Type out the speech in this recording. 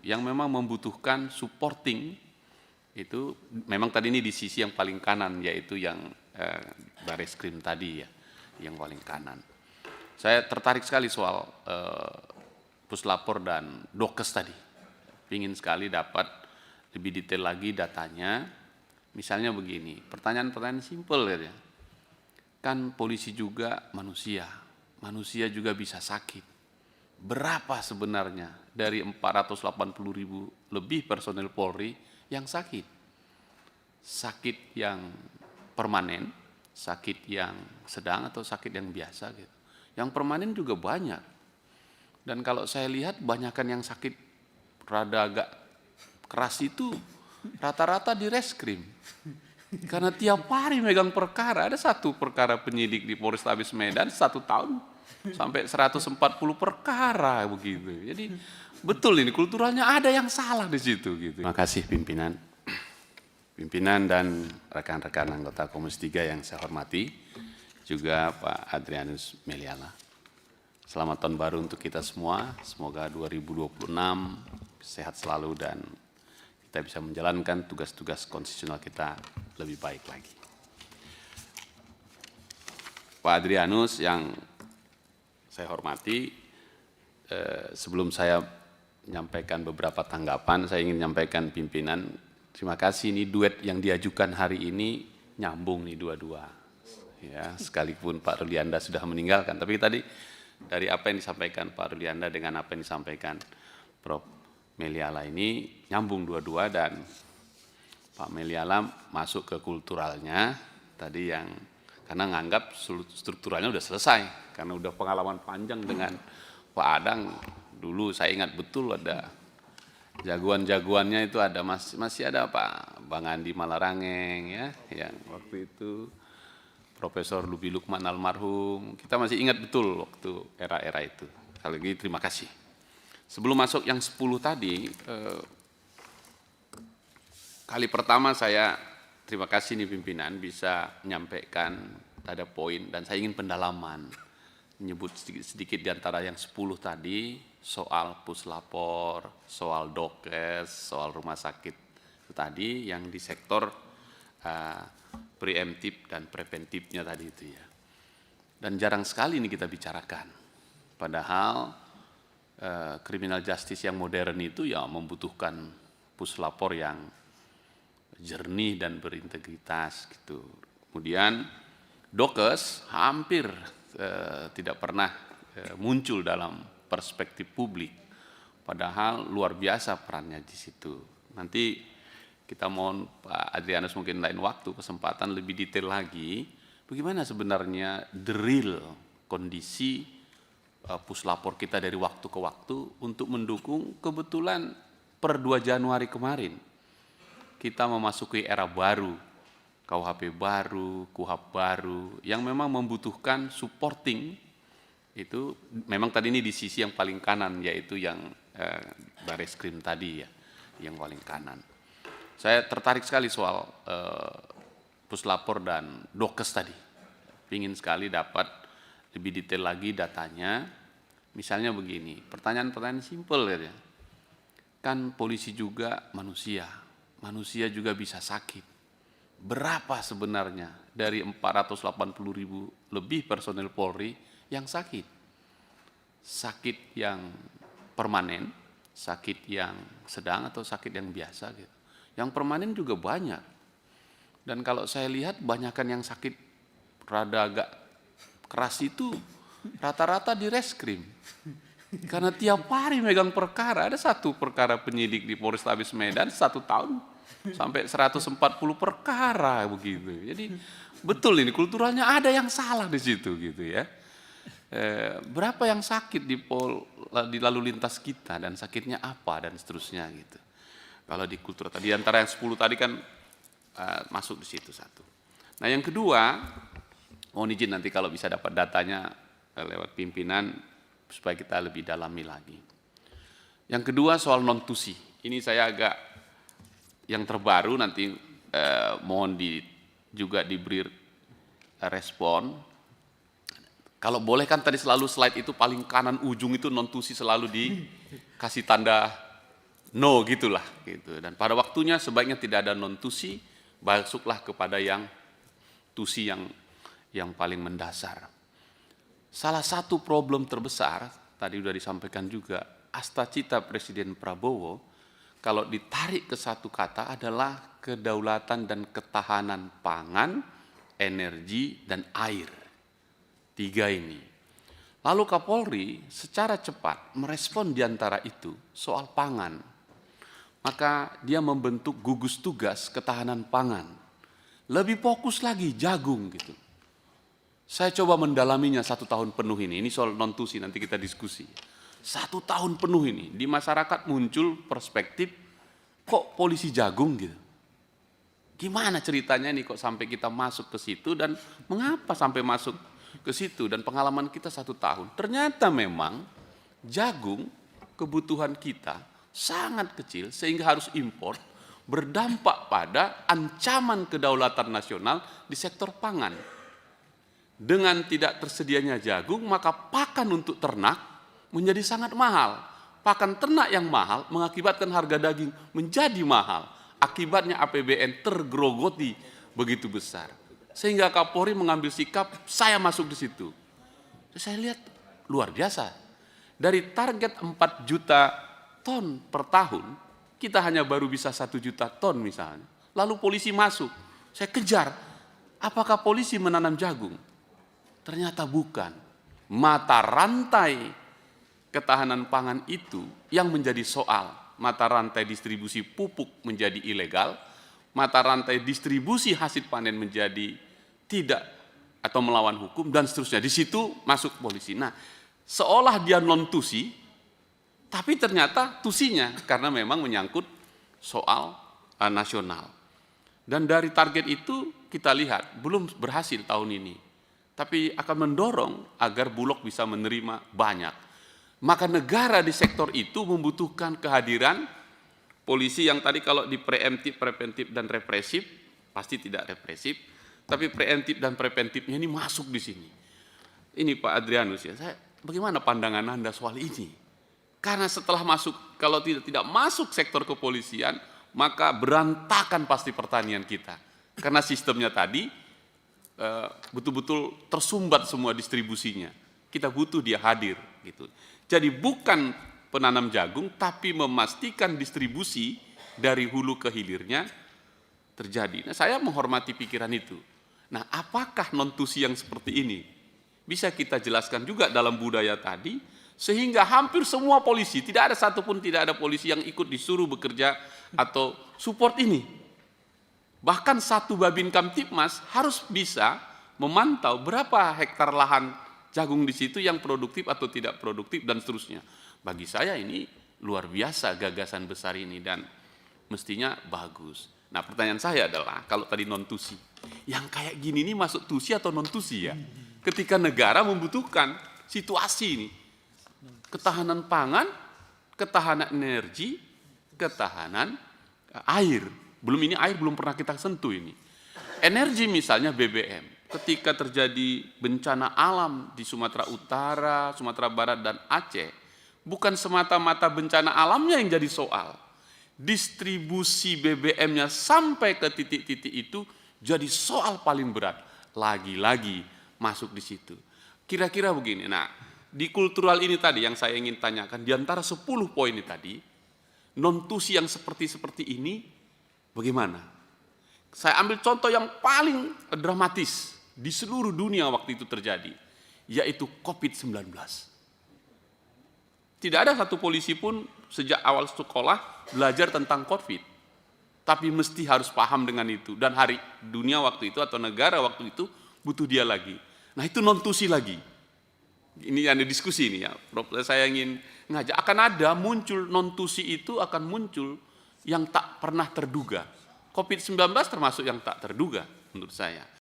yang memang membutuhkan supporting itu memang tadi ini di sisi yang paling kanan, yaitu yang Bareskrim tadi ya, yang paling kanan. Saya tertarik sekali soal Puslapor dan Dokes tadi. Ingin sekali dapat lebih detail lagi datanya. Misalnya begini, pertanyaan-pertanyaan simpel ya. Kan polisi juga manusia, manusia juga bisa sakit. Berapa sebenarnya dari 480.000 lebih personel Polri yang sakit? Sakit yang permanen, sakit yang sedang atau sakit yang biasa gitu. Yang permanen juga banyak. Dan kalau saya lihat banyakkan yang sakit rada agak keras itu rata-rata di reskrim. Karena tiap hari megang perkara, ada satu perkara penyidik di Polrestabes Medan 1 tahun sampai 140 perkara begitu. Jadi betul ini kulturalnya ada yang salah di situ gitu. Terima kasih pimpinan dan rekan-rekan anggota Komisi 3 yang saya hormati, juga Pak Adrianus Meliala. Selamat tahun baru untuk kita semua, semoga 2026 sehat selalu dan kita bisa menjalankan tugas-tugas konstitusional kita lebih baik lagi. Pak Adrianus yang saya hormati, sebelum saya menyampaikan beberapa tanggapan, saya ingin menyampaikan pimpinan, terima kasih ini duet yang diajukan hari ini nyambung nih dua-dua. Ya, sekalipun Pak Rulianda sudah meninggalkan, tapi tadi dari apa yang disampaikan Pak Rulianda dengan apa yang disampaikan Prof. Meliala ini nyambung dua-dua, dan Pak Meliala masuk ke kulturalnya tadi yang karena nganggap strukturalnya udah selesai karena udah pengalaman panjang dengan Pak Adang. Dulu saya ingat betul ada jagoan-jagoannya itu ada masih ada Pak Bang Andi Malarangeng ya, yang waktu itu Profesor Lubi Lukman almarhum, kita masih ingat betul waktu era-era itu. Sekali lagi terima kasih. Sebelum masuk yang 10 tadi, kali pertama saya terima kasih nih pimpinan bisa menyampaikan ada poin, dan saya ingin pendalaman, menyebut sedikit di antara yang 10 tadi, soal Puslapor, soal Dokes, soal rumah sakit itu tadi yang di sektor preemptif dan preventifnya tadi itu ya. Dan jarang sekali ini kita bicarakan. Padahal criminal justice yang modern itu ya membutuhkan puslapor yang jernih dan berintegritas gitu. Kemudian Dokes hampir tidak pernah muncul dalam perspektif publik. Padahal luar biasa perannya di situ. Nanti kita mohon Pak Adrianus mungkin lain waktu kesempatan lebih detail lagi bagaimana sebenarnya the real kondisi puslapor kita dari waktu ke waktu untuk mendukung. Kebetulan per 2 Januari kemarin kita memasuki era baru, KUHP baru, KUHAP baru yang memang membutuhkan supporting. Itu memang tadi ini di sisi yang paling kanan, yaitu yang Bareskrim tadi ya, yang paling kanan. Saya tertarik sekali soal Puslapor dan Dokes tadi. Ingin sekali dapat lebih detail lagi datanya. Misalnya begini, pertanyaan-pertanyaan simpel ya. Kan polisi juga manusia, manusia juga bisa sakit. Berapa sebenarnya dari 480.000 lebih personel Polri yang sakit? Sakit yang permanen, sakit yang sedang atau sakit yang biasa gitu. Yang permanen juga banyak. Dan kalau saya lihat banyakkan yang sakit rada agak keras itu rata-rata di reskrim. Karena tiap hari megang perkara, ada satu perkara penyidik di Polrestabes Medan 1 tahun sampai 140 perkara begitu. Jadi betul ini kulturalnya ada yang salah di situ gitu ya. Berapa yang sakit di lalu lintas kita dan sakitnya apa dan seterusnya gitu. Kalau di kultur tadi antara yang 10 tadi kan masuk di situ satu. Nah yang kedua, mohon izin nanti kalau bisa dapat datanya lewat pimpinan supaya kita lebih dalami lagi. Yang kedua soal non-tusi. Ini saya agak yang terbaru nanti mohon juga diberi respon. Kalau boleh kan tadi selalu slide itu paling kanan ujung itu non-tusi selalu dikasih tanda no gitulah gitu. Dan pada waktunya sebaiknya tidak ada non tusi, masuklah kepada yang tusi yang paling mendasar. Salah satu problem terbesar tadi sudah disampaikan juga, astacita Presiden Prabowo kalau ditarik ke satu kata adalah kedaulatan dan ketahanan pangan, energi, dan air. 3 ini. Lalu Kapolri secara cepat merespon di antara itu soal pangan. Maka dia membentuk gugus tugas ketahanan pangan. Lebih fokus lagi jagung gitu. Saya coba mendalaminya 1 tahun penuh ini soal non-tusi nanti kita diskusi. 1 tahun penuh ini di masyarakat muncul perspektif kok polisi jagung gitu. Gimana ceritanya nih kok sampai kita masuk ke situ dan mengapa sampai masuk ke situ dan pengalaman kita 1 tahun. Ternyata memang jagung kebutuhan kita sangat kecil sehingga harus impor berdampak pada ancaman kedaulatan nasional di sektor pangan. Dengan tidak tersedianya jagung maka pakan untuk ternak menjadi sangat mahal. Pakan ternak yang mahal mengakibatkan harga daging menjadi mahal. Akibatnya APBN tergerogoti begitu besar. Sehingga Kapolri mengambil sikap, saya masuk di situ. Saya lihat luar biasa. Dari target 4 juta ton per tahun, kita hanya baru bisa 1 juta ton misalnya. Lalu polisi masuk, saya kejar, apakah polisi menanam jagung? Ternyata bukan. Mata rantai ketahanan pangan itu yang menjadi soal. Mata rantai distribusi pupuk menjadi ilegal, mata rantai distribusi hasil panen menjadi tidak atau melawan hukum dan seterusnya. Di situ masuk polisi. Nah, seolah dia non tusi, tapi ternyata tusinya karena memang menyangkut soal nasional. Dan dari target itu kita lihat belum berhasil tahun ini, tapi akan mendorong agar Bulog bisa menerima banyak. Maka negara di sektor itu membutuhkan kehadiran polisi yang tadi kalau di preemptif, preventif, dan represif, pasti tidak represif, tapi preemptif dan preventifnya ini masuk di sini. Ini Pak Adrianus ya, bagaimana pandangan Anda soal ini? Karena setelah masuk, kalau tidak masuk sektor kepolisian, maka berantakan pasti pertanian kita. Karena sistemnya tadi betul-betul tersumbat semua distribusinya. Kita butuh dia hadir gitu. Jadi bukan penanam jagung, tapi memastikan distribusi dari hulu ke hilirnya terjadi. Nah, saya menghormati pikiran itu. Nah, apakah non-tusi yang seperti ini bisa kita jelaskan juga dalam budaya tadi, sehingga hampir semua polisi, tidak ada satupun tidak ada polisi yang ikut disuruh bekerja atau support ini. Bahkan satu Babin Kamtipmas harus bisa memantau berapa hektar lahan jagung di situ yang produktif atau tidak produktif dan seterusnya. Bagi saya ini luar biasa gagasan besar ini dan mestinya bagus. Nah, pertanyaan saya adalah kalau tadi non tusi, yang kayak gini ini masuk tusi atau non tusi ya? Ketika negara membutuhkan situasi ini, ketahanan pangan, ketahanan energi, ketahanan air. Belum ini air belum pernah kita sentuh ini. Energi misalnya BBM. Ketika terjadi bencana alam di Sumatera Utara, Sumatera Barat, dan Aceh, bukan semata-mata bencana alamnya yang jadi soal. Distribusi BBM-nya sampai ke titik-titik itu jadi soal paling berat. Lagi-lagi masuk di situ. Kira-kira begini, nah di kultural ini tadi yang saya ingin tanyakan, di antara 10 poin ini tadi, non-tusi yang seperti ini bagaimana? Saya ambil contoh yang paling dramatis di seluruh dunia waktu itu terjadi, yaitu COVID-19. Tidak ada satu polisi pun sejak awal sekolah belajar tentang COVID, tapi mesti harus paham dengan itu. Dan hari dunia waktu itu atau negara waktu itu butuh dia lagi. Nah, itu non-tusi lagi. Ini ada diskusi ini ya, saya ingin ngajak, akan ada muncul non-tusi itu akan muncul yang tak pernah terduga. COVID-19 termasuk yang tak terduga menurut saya.